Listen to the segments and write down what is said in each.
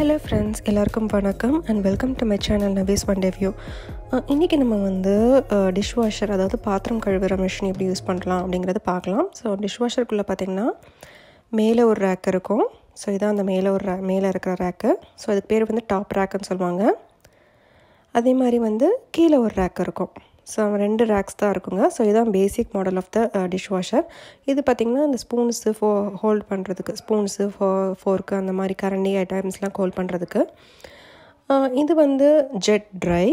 Hello friends, எல்லாருக்கும் வணக்கம் and welcome to my channel navisonedayview. இன்றைக்கி நம்ம வந்து டிஷ்வாஷர் அதாவது பாத்திரம் கழுவுற மிஷின் எப்படி யூஸ் பண்ணலாம் அப்படிங்கிறத பார்க்கலாம். ஸோ டிஷ்வாஷருக்குள்ளே பார்த்திங்கன்னா மேலே ஒரு ரேக் இருக்கும். ஸோ இதான் அந்த மேலே இருக்கிற ரேக்கு. ஸோ அதுக்கு பேர் வந்து டாப் ரேக்குன்னு சொல்லுவாங்க. அதே மாதிரி வந்து கீழே ஒரு ரேக் இருக்கும். ஸோ 2 ரேக்ஸ் தான் இருக்குங்க. ஸோ இதுதான் basic model of the dishwasher. இது பார்த்திங்கன்னா இந்த ஸ்பூன்ஸு ஹோல்ட் பண்ணுறதுக்கு, ஸ்பூன்ஸு ஃபோர்க்கு அந்த மாதிரி கரண்டி ஐட்டம்ஸ்லாம் ஹோல்ட் பண்ணுறதுக்கு. இது வந்து ஜெட் ட்ரை.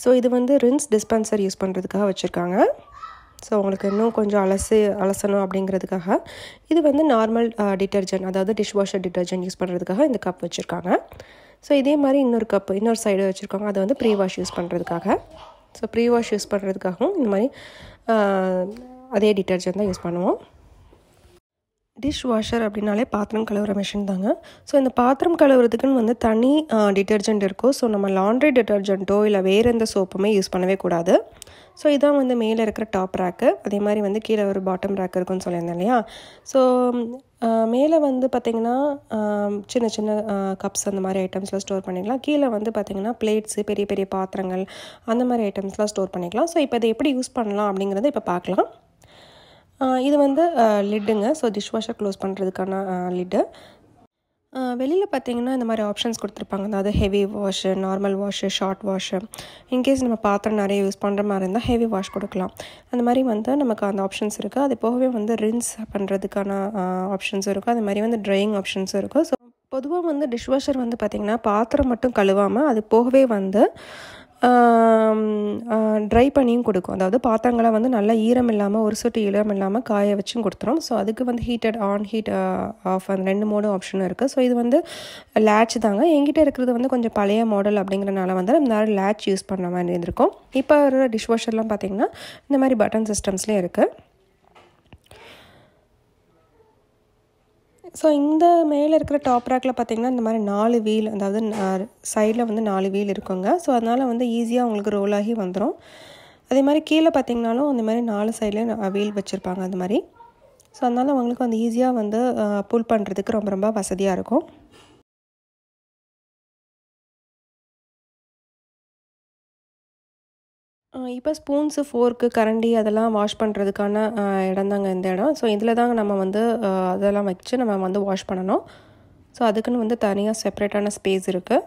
ஸோ இது வந்து ரின்ஸ் டிஸ்பென்சர் யூஸ் பண்ணுறதுக்காக வச்சுருக்காங்க. ஸோ உங்களுக்கு இன்னும் கொஞ்சம் அலசணும் அப்படிங்கிறதுக்காக. இது வந்து நார்மல் டிட்டர்ஜென்ட், அதாவது டிஷ்வாஷர் டிட்டர்ஜென்ட் யூஸ் பண்ணுறதுக்காக இந்த கப் வச்சுருக்காங்க. ஸோ இதே மாதிரி இன்னொரு சைடு வச்சுருக்காங்க. அது வந்து ப்ரீ வாஷ் யூஸ் பண்ணுறதுக்காக. ஸோ ப்ரீ வாஷ் யூஸ் பண்ணுறதுக்காகவும் இந்த மாதிரி அதே டிட்டர்ஜென்ட் தான் யூஸ் பண்ணுவோம். டிஷ் வாஷர் அப்படின்னாலே பாத்திரம் கழுவுற மிஷின் தாங்க. ஸோ இந்த பாத்திரம் கழுவுறதுக்குன்னு வந்து தனி டிட்டர்ஜென்ட் இருக்கும். ஸோ நம்ம லாண்ட்ரி டிட்டர்ஜென்ட்டோ இல்லை வேறு எந்த சோப்புமே யூஸ் பண்ணவே கூடாது. ஸோ இதான் வந்து மேலே இருக்கிற டாப் ரேக்கு. அதே மாதிரி வந்து கீழே ஒரு பாட்டம் ரேக் இருக்குன்னு சொல்லியிருந்தேன் இல்லையா. ஸோ மேலே வந்து பார்த்திங்கன்னா சின்ன சின்ன கப்ஸ் அந்த மாதிரி ஐட்டம்ஸ்லாம் ஸ்டோர் பண்ணிக்கலாம். கீழே வந்து பார்த்திங்கன்னா பிளேட்ஸு, பெரிய பெரிய பாத்திரங்கள் அந்த மாதிரி ஐட்டம்ஸ்லாம் ஸ்டோர் பண்ணிக்கலாம். ஸோ இப்போ இதை எப்படி யூஸ் பண்ணலாம் அப்படிங்கிறத இப்போ பார்க்கலாம். இது வந்து லிட்டுங்க. ஸோ டிஷ்வாஷர் க்ளோஸ் பண்ணுறதுக்கான லிட்டு. வெளியில் பார்த்திங்கன்னா இந்த மாதிரி ஆப்ஷன்ஸ் கொடுத்துருப்பாங்க. அதாவது heavy wash, normal wash, short wash. In case நம்ம பாத்திரம் நிறைய யூஸ் பண்ணுற மாதிரி இருந்தால் ஹெவி வாஷ் கொடுக்கலாம். அந்த மாதிரி வந்து நமக்கு அந்த ஆப்ஷன்ஸ் இருக்குது. அது போகவே வந்து ரின்ஸ் பண்ணுறதுக்கான ஆப்ஷன்ஸும் இருக்குது. அது மாதிரி வந்து ட்ரையிங் ஆப்ஷன்ஸும் இருக்குது. ஸோ பொதுவாக வந்து டிஷ்வாஷர் வந்து பார்த்திங்கன்னா பாத்திரம் மட்டும் கழுவாமல் அது போகவே வந்து ட்ரை பண்ணியும் கொடுக்கும். அதாவது பாத்திரங்களை வந்து நல்லா ஈரம் இல்லாமல், ஒரு சொட்டு ஈரம் இல்லாமல் காய வச்சும் கொடுத்துரும். ஸோ அதுக்கு வந்து ஹீட்டட் ஆன், ஹீட் ஆஃப் அந்த 2 மோடும் ஆப்ஷனும் இருக்குது. ஸோ இது வந்து லேட்ச் தாங்க. என்கிட்ட இருக்கிறது வந்து கொஞ்சம் பழைய மாடல் அப்படிங்கிறனால வந்து நம்ம லேட்ச் யூஸ் பண்ண மாதிரி இருந்திருக்கும். இப்போ வர டிஷ்வாஷர்லாம் பார்த்திங்கன்னா இந்த மாதிரி பட்டன் சிஸ்டம்ஸ்லேயும் இருக்குது. ஸோ இந்த மேலே இருக்கிற டாப் ரேக்கில் பார்த்திங்கன்னா இந்த மாதிரி 4 வீல், அதாவது சைடில் வந்து 4 வீல் இருக்குங்க. ஸோ அதனால் வந்து ஈஸியாக உங்களுக்கு ரோல் ஆகி வந்துடும். அதே மாதிரி கீழே பார்த்திங்கனாலும் அந்த மாதிரி 4 சைட்லேயும் வீல் வச்சுருப்பாங்க அந்த மாதிரி. ஸோ அதனால் உங்களுக்கு வந்து ஈஸியாக வந்து புல் பண்ணுறதுக்கு ரொம்ப ரொம்ப வசதியாக இருக்கும். இப்போ ஸ்பூன்ஸு, ஃபோர்க்கு, கரண்டி அதெல்லாம் வாஷ் பண்ணுறதுக்கான இடம் தாங்க இந்த இடம். ஸோ இதில் தாங்க நம்ம வந்து அதெல்லாம் வச்சு நம்ம வந்து வாஷ் பண்ணணும். ஸோ அதுக்குன்னு வந்து தனியாக செப்ரேட்டான ஸ்பேஸ் இருக்குது.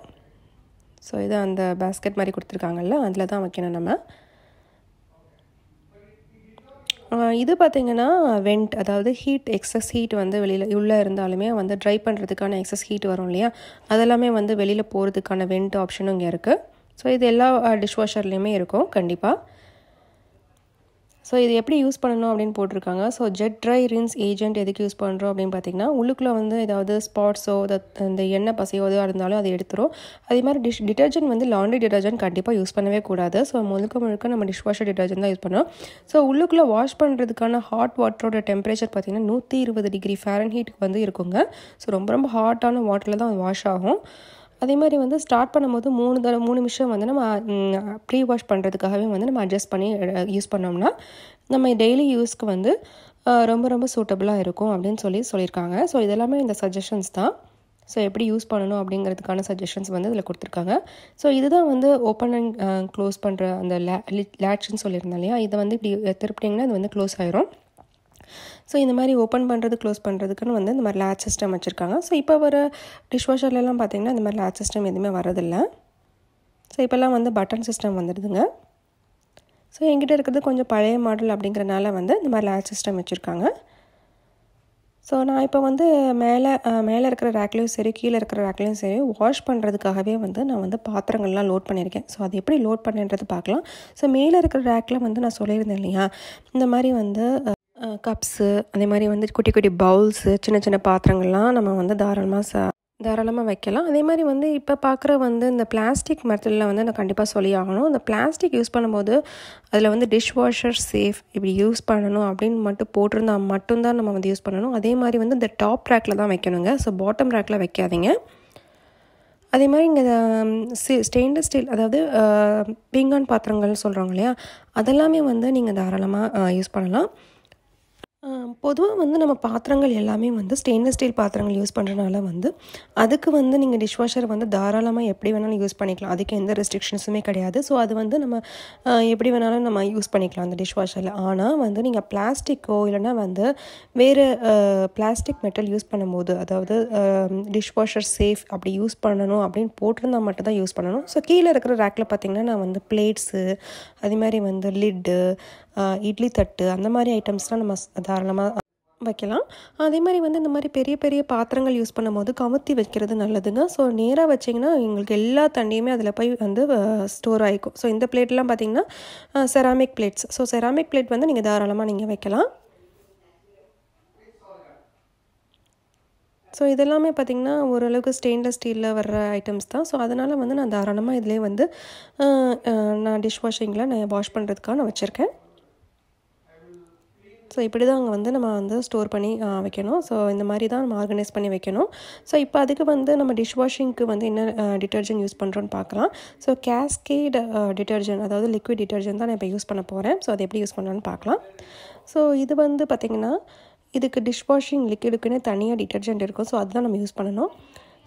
ஸோ இது அந்த பேஸ்கெட் மாதிரி கொடுத்துருக்காங்கல்ல, அதில் தான் வைக்கணும் நம்ம. இது பார்த்திங்கன்னா வெண்ட், அதாவது ஹீட், எக்ஸஸ் ஹீட் வந்து வெளியில் உள்ளே இருந்தாலுமே வந்து ட்ரை பண்ணுறதுக்கான எக்ஸஸ் ஹீட் வரும் இல்லையா, அதெல்லாமே வந்து வெளியில் போகிறதுக்கான வெண்ட் ஆப்ஷனும் இங்கே இருக்குது. ஸோ இது எல்லா டிஷ்வாஷர்லேயுமே இருக்கும் கண்டிப்பாக. ஸோ இது எப்படி யூஸ் பண்ணணும் அப்படின்னு போட்டிருக்காங்க. So jet dry rinse agent எதுக்கு யூஸ் பண்ணுறோம் அப்படின்னு பார்த்திங்கன்னா, உள்ளுக்குள்ளே வந்து ஏதாவது ஸ்பாட்ஸோ இந்த எண்ணெய் பசையோ இருந்தாலும் அதை எடுத்துரும். அதே மாதிரி டிட்டர்ஜென்ட் வந்து லாண்ட்ரி டிட்டர்ஜென்ட் கண்டிப்பாக யூஸ் பண்ணவே கூடாது. ஸோ முழுக்க நம்ம டிஷ்வாஷர் டிட்டர்ஜென்ட் தான் யூஸ் பண்ணோம். ஸோ உள்ளுக்குள்ளே வாஷ் பண்ணுறதுக்கான ஹாட் வாட்டரோட டெம்பரேச்சர் பார்த்திங்கன்னா 120 டிகிரி ஃபாரன்ஹீட்டுக்கு வந்து இருக்குங்க. ஸோ ரொம்ப ரொம்ப ஹாட்டான வாட்டரில் தான் வாஷ் ஆகும். அதே மாதிரி வந்து ஸ்டார்ட் பண்ணும்போது 3 நிமிஷம் வந்து நம்ம ப்ரீ வாஷ் பண்ணுறதுக்காகவே வந்து நம்ம அட்ஜஸ்ட் பண்ணி யூஸ் பண்ணோம்னா நம்ம டெய்லி யூஸ்க்கு வந்து ரொம்ப ரொம்ப சூட்டபுளாக இருக்கும் அப்படின்னு சொல்லியிருக்காங்க. ஸோ இதெல்லாமே இந்த சஜஷன்ஸ் தான். ஸோ எப்படி யூஸ் பண்ணணும் அப்படிங்கிறதுக்கான சஜஷன்ஸ் வந்து இதில் கொடுத்துருக்காங்க. ஸோ இதுதான் வந்து ஓப்பன் அண்ட் க்ளோஸ் பண்ணுற அந்த லேட்ச்னு சொல்லியிருந்தேன் இல்லையா, இதை வந்து இப்படி திருப்பிட்டிங்கன்னா இது வந்து க்ளோஸ் ஆயிரும். ஸோ இந்த மாதிரி ஓப்பன் பண்ணுறது, க்ளோஸ் பண்ணுறதுக்குன்னு வந்து இந்த மாதிரி லேட்ச் சிஸ்டம் வச்சுருக்காங்க. ஸோ இப்போ வர டிஷ்வாஷர்லாம் பார்த்திங்கன்னா இந்த மாதிரி லேட்ச் சிஸ்டம் எதுவுமே வரதில்லை. ஸோ இப்போல்லாம் வந்து பட்டன் சிஸ்டம் வந்துடுதுங்க. ஸோ என்கிட்ட இருக்கிறது கொஞ்சம் பழைய மாடல் அப்படிங்கிறனால வந்து இந்த மாதிரி லேட்ச் சிஸ்டம் வச்சுருக்காங்க. ஸோ நான் இப்போ வந்து மேலே இருக்கிற ரேக்லேயும் சரி, கீழே இருக்கிற ரேக்லேயும் சரி வாஷ் பண்ணுறதுக்காகவே வந்து நான் வந்து பாத்திரங்கள்லாம் லோட் பண்ணியிருக்கேன். ஸோ அது எப்படி லோட் பண்ணுன்றது பார்க்கலாம். ஸோ மேலே இருக்கிற ரேக்கில் வந்து நான் சொல்லியிருந்தேன் இல்லையா, இந்த மாதிரி வந்து கப்ஸு, அதே மாதிரி வந்து குட்டி குட்டி பவுல்ஸு, சின்ன சின்ன பாத்திரங்கள்லாம் நம்ம வந்து தாராளமாக வைக்கலாம். அதே மாதிரி வந்து இப்போ பார்க்குற வந்து இந்த பிளாஸ்டிக் மெத்தடில் வந்து நான் கண்டிப்பாக சொல்லி ஆகணும். இந்த பிளாஸ்டிக் யூஸ் பண்ணும்போது அதில் வந்து டிஷ்வாஷர் சேஃப் இப்படி யூஸ் பண்ணணும் அப்படின்னு மட்டும் போட்டிருந்தால் மட்டும்தான் நம்ம வந்து யூஸ் பண்ணணும். அதே மாதிரி வந்து இந்த டாப் ரேக்கில் தான் வைக்கணுங்க. ஸோ பாட்டம் ரேக்கில் வைக்காதீங்க. அதே மாதிரி இங்கே ஸ்டெயின்லெஸ் ஸ்டீல், அதாவது பீங்கான் பாத்திரங்கள்னு சொல்கிறாங்க இல்லையா, அதெல்லாமே வந்து நீங்கள் தாராளமாக யூஸ் பண்ணலாம். பொதுவா வந்து நம்ம பாத்திரங்கள் எல்லாமே வந்து ஸ்டெயின்லெஸ் ஸ்டீல் பாத்திரங்கள் யூஸ் பண்ணுறனால வந்து அதுக்கு வந்து நீங்கள் டிஷ்வாஷர் வந்து தாராளமாக எப்படி வேணாலும் யூஸ் பண்ணிக்கலாம். அதுக்கு எந்த ரெஸ்ட்ரிக்ஷன்ஸுமே கிடையாது. ஸோ அது வந்து நம்ம எப்படி வேணாலும் நம்ம யூஸ் பண்ணிக்கலாம் அந்த டிஷ்வாஷரில். ஆனால் வந்து நீங்கள் பிளாஸ்டிக்கோ இல்லைனா வந்து வேறு பிளாஸ்டிக் மெட்டல் யூஸ் பண்ணும்போது, அதாவது டிஷ்வாஷர் சேஃப் அப்படி யூஸ் பண்ணணும் அப்படின்னு போட்டிருந்தா மட்டும் தான் யூஸ் பண்ணணும். ஸோ கீழே இருக்கிற ரேக்கில் பார்த்திங்கன்னா நான் வந்து பிளேட்ஸு, அதே மாதிரி வந்து லிட்டு, இட்லி தட்டு, அந்த மாதிரி ஐட்டம்ஸ்லாம் நம்ம தாராளமாக வைக்கலாம். அதே மாதிரி வந்து இந்த மாதிரி பெரிய பெரிய பாத்திரங்கள் யூஸ் பண்ணும்போது கமுத்தி வைக்கிறது நல்லதுங்க. ஸோ நேராக வச்சிங்கன்னா எங்களுக்கு எல்லா தண்ணியுமே அதில் போய் வந்து ஸ்டோர் ஆகிக்கும். ஸோ இந்த பிளேட்லாம் பார்த்திங்கன்னா ceramic plates. So ceramic plate வந்து நீங்கள் தாராளமாக நீங்கள் வைக்கலாம். ஸோ இதெல்லாமே பார்த்திங்கன்னா ஓரளவுக்கு ஸ்டெயின்லெஸ் ஸ்டீலில் வர்ற ஐட்டம்ஸ் தான். ஸோ அதனால் வந்து நான் தாராளமாக இதிலே வந்து நான் டிஷ்வாஷிங்கில் நான் வாஷ் பண்ணுறதுக்காக நான் வச்சுருக்கேன். ஸோ இப்படி தான் அங்கே வந்து நம்ம வந்து ஸ்டோர் பண்ணி வைக்கணும். ஸோ இந்த மாதிரி தான் நம்ம ஆர்கனைஸ் பண்ணி வைக்கணும். ஸோ இப்போ அதுக்கு வந்து நம்ம டிஷ்வாஷிங்க்கு வந்து என்ன டிட்டர்ஜென்ட் யூஸ் பண்ணுறோன்னு பார்க்கலாம். ஸோ கேஸ்கேட் டிட்டர்ஜென்ட், அதாவது லிக்விட் டிட்டர்ஜென்ட் தான் நான் இப்போ யூஸ் பண்ண போகிறேன். ஸோ அது எப்படி யூஸ் பண்ணலான்னு பார்க்கலாம். ஸோ இது வந்து பார்த்திங்கன்னா இதுக்கு டிஷ்வாஷிங் லிக்விடுக்குன்னு தனியாக டிட்டர்ஜென்ட் இருக்கும். ஸோ அதுதான் நம்ம யூஸ் பண்ணணும்.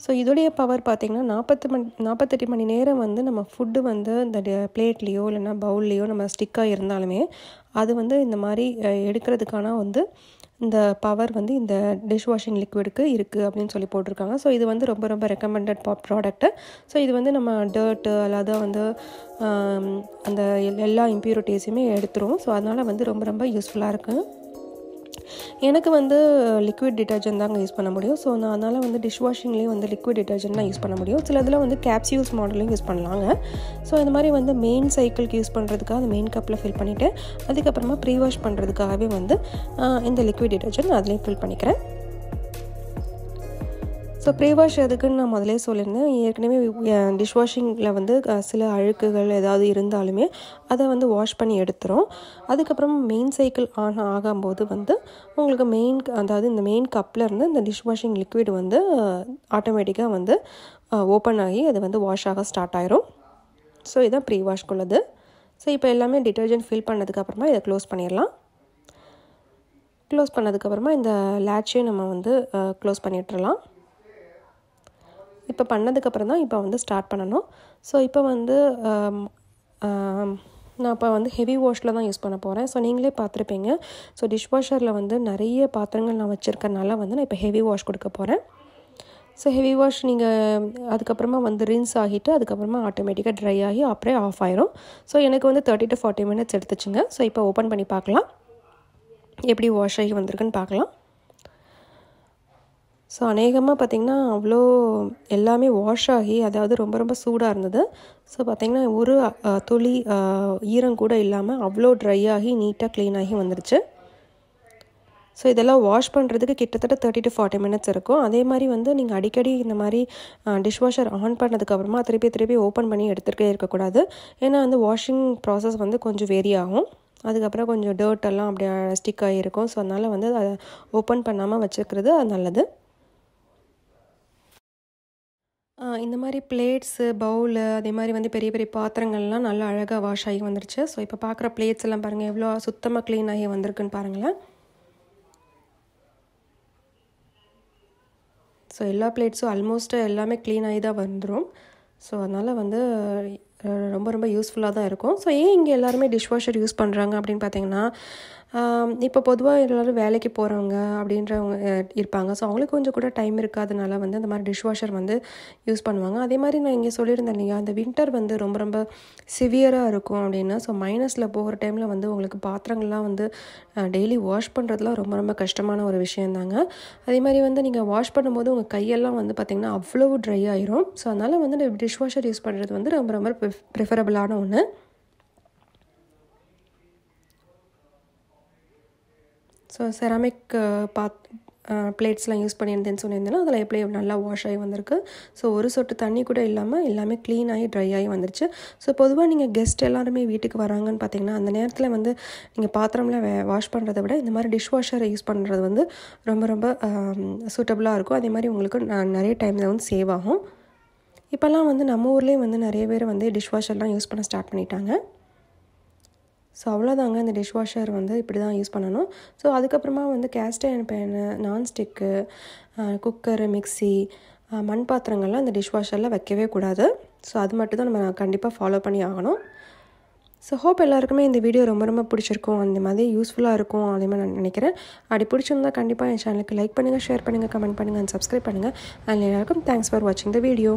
ஸோ இதோடைய பவர் பார்த்திங்கன்னா 48 மணி நேரம் வந்து நம்ம ஃபுட்டு வந்து இந்த பிளேட்லேயோ இல்லைனா பவுல்லையோ நம்ம ஸ்டிக்காக இருந்தாலுமே அது வந்து இந்த மாதிரி எடுக்கிறதுக்கான வந்து இந்த பவர் வந்து இந்த டிஷ்வாஷிங் லிக்விடுக்கு இருக்குது அப்படின்னு சொல்லி போட்டிருக்காங்க. ஸோ இது வந்து ரொம்ப ரொம்ப ரெக்கமெண்டட் ப்ராடக்ட்டு. ஸோ இது வந்து நம்ம டர்ட்டு அல்லாத வந்து அந்த எல்லா இம்ப்யூரிட்டிஸுமே எடுத்துரும். ஸோ அதனால் வந்து ரொம்ப ரொம்ப யூஸ்ஃபுல்லாக இருக்குது. எனக்கு வந்து லிக்விட் டிட்டர்ஜென்ட் தாங்க யூஸ் பண்ண முடியும். ஸோ நான் அதனால் வந்து டிஷ்வாஷிங்லேயும் வந்து லிக்விட் டிட்டர்ஜென்ட் தான் யூஸ் பண்ண முடியும். சில இதில் வந்து கேப்சியூல்ஸ் மாடலையும் யூஸ் பண்ணலாங்க. ஸோ இந்த மாதிரி வந்து மெயின் சைக்கிளுக்கு யூஸ் பண்ணுறதுக்காக அந்த மெயின் கப்பில் ஃபில் பண்ணிவிட்டு அதுக்கப்புறமா ப்ரீ வாஷ் பண்ணுறதுக்காகவே வந்து இந்த லிக்விட் டிட்டர்ஜென்ட் அதுலேயும் ஃபில் பண்ணிக்கிறேன். ஸோ ப்ரீ வாஷ் எதுக்குன்னு நான் முதலே சொல்லியிருந்தேன். ஏற்கனவே டிஷ்வாஷிங்கில் வந்து சில அழுக்குகள் ஏதாவது இருந்தாலுமே அதை வந்து வாஷ் பண்ணி எடுத்துரும். அதுக்கப்புறம் மெயின் சைக்கிள் ஆன் ஆகும்போது வந்து உங்களுக்கு அதாவது இந்த மெயின் கப்பில் இருந்து இந்த டிஷ்வாஷிங் லிக்விட் வந்து ஆட்டோமேட்டிக்காக வந்து ஓப்பன் ஆகி அது வந்து வாஷ் ஆக ஸ்டார்ட் ஆயிரும். ஸோ இதுதான் ப்ரீ வாஷ்க்குள்ளது. ஸோ இப்போ எல்லாமே டிட்டர்ஜென்ட் ஃபில் பண்ணதுக்கப்புறமா இதை க்ளோஸ் பண்ணிடலாம். க்ளோஸ் பண்ணதுக்கப்புறமா இந்த லேட்சையும் நம்ம வந்து க்ளோஸ் பண்ணிட்டுறலாம். இப்போ பண்ணதுக்கப்புறம் தான் இப்போ வந்து ஸ்டார்ட் பண்ணணும். ஸோ இப்போ வந்து நான் இப்போ வந்து ஹெவி வாஷில் தான் யூஸ் பண்ண போகிறேன். ஸோ நீங்களே பார்த்துருப்பீங்க. ஸோ டிஷ்வாஷரில் வந்து நிறைய பாத்திரங்கள் நான் வச்சுருக்கனால வந்து நான் இப்போ ஹெவி வாஷ் கொடுக்க போகிறேன். ஸோ ஹெவி வாஷ் நீங்கள் அதுக்கப்புறமா வந்து ரின்ஸ் ஆகிட்டு அதுக்கப்புறமா ஆட்டோமேட்டிக்காக ட்ரை ஆகி அப்படியே ஆஃப் ஆயிரும். ஸோ எனக்கு வந்து 30 to 40 minutes எடுத்துச்சுங்க. ஸோ இப்போ ஓப்பன் பண்ணி பார்க்கலாம் எப்படி வாஷ் ஆகி வந்திருக்குன்னு பார்க்கலாம். ஸோ அநேகமாக பார்த்திங்கன்னா அவ்வளோ எல்லாமே வாஷ் ஆகி, அதாவது ரொம்ப ரொம்ப சூடாக இருந்தது. ஸோ பார்த்திங்கன்னா ஒரு துளி ஈரம் கூட இல்லாமல் அவ்வளோ ட்ரை ஆகி நீட்டாக க்ளீன் ஆகி வந்துருச்சு. ஸோ இதெல்லாம் வாஷ் பண்ணுறதுக்கு கிட்டத்தட்ட 30 to 40 minutes இருக்கும். அதே மாதிரி வந்து நீங்கள் அடிக்கடி இந்த மாதிரி டிஷ்வாஷர் ஆன் பண்ணதுக்கப்புறமா திருப்பி ஓப்பன் பண்ணி எடுத்துகிட்டே இருக்கக்கூடாது. ஏன்னா வந்து வாஷிங் ப்ராசஸ் வந்து கொஞ்சம் வேரி ஆகும். அதுக்கப்புறம் கொஞ்சம் டர்ட்டெல்லாம் அப்படியே ஸ்டிக் ஆகிருக்கும். ஸோ அதனால் வந்து அதை ஓப்பன் பண்ணாமல் வச்சுக்கிறது அது நல்லது. இந்த மாதிரி பிளேட்ஸு, பவுலு, அதே மாதிரி வந்து பெரிய பெரிய பாத்திரங்கள்லாம் நல்லா அழகாக வாஷ் ஆகி வந்துருச்சு. ஸோ இப்போ பார்க்குற பிளேட்ஸ் எல்லாம் பாருங்கள் எவ்வளோ சுத்தமாக க்ளீன் ஆகி வந்திருக்குன்னு பாருங்களேன். ஸோ எல்லா பிளேட்ஸும் ஆல்மோஸ்ட் எல்லாமே க்ளீன் ஆகி தான் வந்துடும். ஸோ அதனால் வந்து ரொம்ப ரொம்ப யூஸ்ஃபுல்லாக தான் இருக்கும். ஸோ ஏன் இங்கே எல்லாருமே டிஷ்வாஷர் யூஸ் பண்ணுறாங்க அப்படின்னு பார்த்தீங்கன்னா, இப்போ பொதுவாக எல்லோரும் வேலைக்கு போகிறவங்க அப்படின்றவங்க இருப்பாங்க. ஸோ அவங்களுக்கு கொஞ்சம் கூட டைம் இருக்காதனால வந்து இந்த மாதிரி டிஷ்வாஷர் வந்து யூஸ் பண்ணுவாங்க. அதே மாதிரி நான் இங்கே சொல்லியிருந்தேன் இல்லையா, அந்த வின்டர் வந்து ரொம்ப ரொம்ப சிவியராக இருக்கும் அப்படின்னா. ஸோ மைனஸில் போகிற டைமில் வந்து உங்களுக்கு பாத்திரங்கள்லாம் வந்து டெய்லி வாஷ் பண்ணுறதுலாம் ரொம்ப ரொம்ப கஷ்டமான ஒரு விஷயந்தாங்க. அதே மாதிரி வந்து நீங்கள் வாஷ் பண்ணும்போது உங்கள் கையெல்லாம் வந்து பார்த்திங்கன்னா அவ்வளவு ட்ரை ஆயிரும். ஸோ அதனால் வந்து டிஷ்வாஷர் யூஸ் பண்ணுறது வந்து ரொம்ப ரொம்ப ப்ரிஃபரபிளான ஒன்று. ஸோ செராமிக் பிளேட்ஸ்லாம் யூஸ் பண்ணியிருந்தேன்னு சொன்னியிருந்தேன்னா அதில் எப்படி நல்லா வாஷ் ஆகி வந்திருக்கு. ஸோ ஒரு சொட்டு தண்ணி கூட இல்லாமல் எல்லாமே க்ளீன் ஆகி ட்ரை ஆகி வந்துருச்சு. ஸோ பொதுவாக நீங்கள் கெஸ்ட் எல்லாருமே வீட்டுக்கு வராங்கன்னு பார்த்தீங்கன்னா அந்த நேரத்தில் வந்து நீங்கள் பாத்திரம்லாம் வாஷ் பண்ணுறதை விட இந்த மாதிரி டிஷ்வாஷரை யூஸ் பண்ணுறது வந்து ரொம்ப ரொம்ப சூட்டபுளாக இருக்கும். அதே மாதிரி உங்களுக்கு நிறைய டைமில் வந்து சேவ் ஆகும். இப்போல்லாம் வந்து நம்ம ஊர்லேயே வந்து நிறைய பேர் வந்து டிஷ்வாஷர்லாம் யூஸ் பண்ண ஸ்டார்ட் பண்ணிட்டாங்க. ஸோ அவ்வளோதாங்க. இந்த டிஷ்வாஷர் வந்து இப்படி தான் யூஸ் பண்ணணும். ஸோ அதுக்கப்புறமா வந்து cast iron pan, nonstick, cooker, mixie, மண் பாத்திரங்கள்லாம் இந்த டிஷ்வாஷரில் வைக்கவே கூடாது. ஸோ அது மட்டும் தான் நம்ம கண்டிப்பாக ஃபாலோ பண்ணி ஆகணும். ஸோ ஹோப் எல்லாருக்குமே இந்த வீடியோ ரொம்ப ரொம்ப பிடிச்சிருக்கும், அந்த மாதிரி யூஸ்ஃபுல்லாக இருக்கும் அதே மாதிரி நான் நினைக்கிறேன். அப்படி பிடிச்சிருந்தா கண்டிப்பாக என் சேனலுக்கு லைக் பண்ணுங்கள், ஷேர் பண்ணுங்கள், கமெண்ட் பண்ணுங்கள் அண்ட் சப்ஸ்கிரைப் பண்ணுங்கள். அண்ட் எல்லாருக்கும் தேங்க்ஸ் ஃபார் வாட்சிங் த வீடியோ.